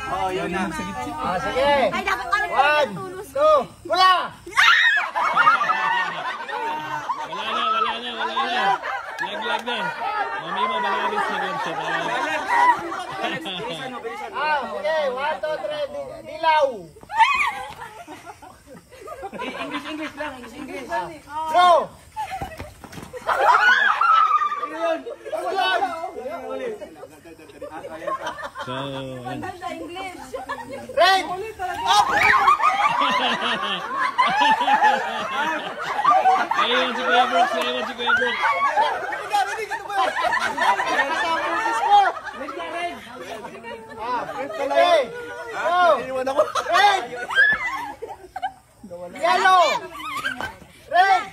Oo, yun na. Sige. Ay, dapat alam ko 1, 2, wala! Wala na. Lag na. Mami mo, malalis na ganito. Sige, 1, 2, 3, dilaw! English lang. Bro! So, yan. Red! Up! Ayun si Kuya Brooks. Okay! Go! Red! Yellow! Red!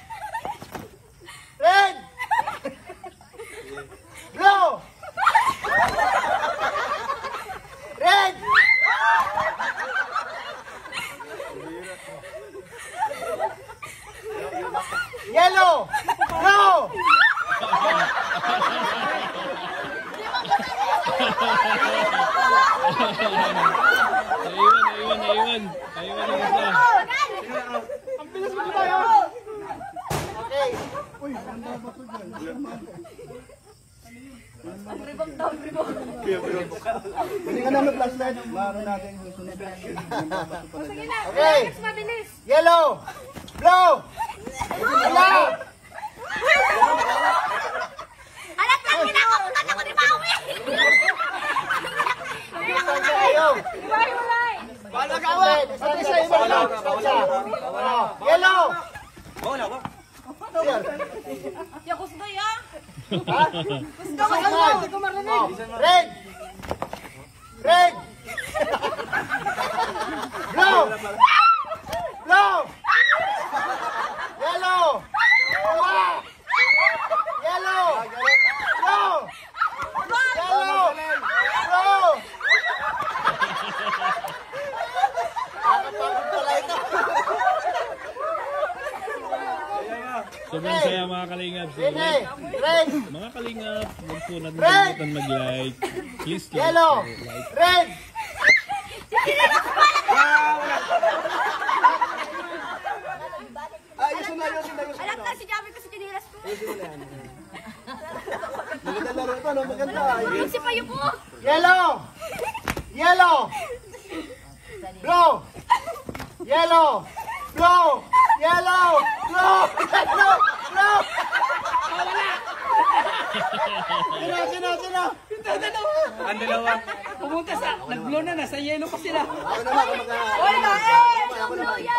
Red! Blue! Red! Yellow! Blue! Naiwan na isa. Ang bilis mo tayo! Okay. Hindi ka namin flashlight. Maano natin susunod. Okay. Yellow! Blue! Wala! Alam ka, kinakamutan ako ni Maui! Wala ka ba? Yellow! Wala ba? Yung gusto ya? Red! Red! Blue! Blue! Yellow! Yellow! Blue! Yellow! Blue! Nakapagod pala ito. Sobrang saya mga kalingap. So, Red! mga kalingap, huwag po natin kalimutan mag-like. Please like. Yellow! Red! Alam ka, si Javi ko si Kinilas ko. Maganda laro ito, no? Maganda. Si Payo ko. Yellow! Yellow! Blue! Yellow! Blue! Yellow! Blue! Blue! Blue! Sino? Ang dalawa. Pumunta sa, nag-blue na, nasa yellow pa sila. Ako naman, Wala eh! Blue yan!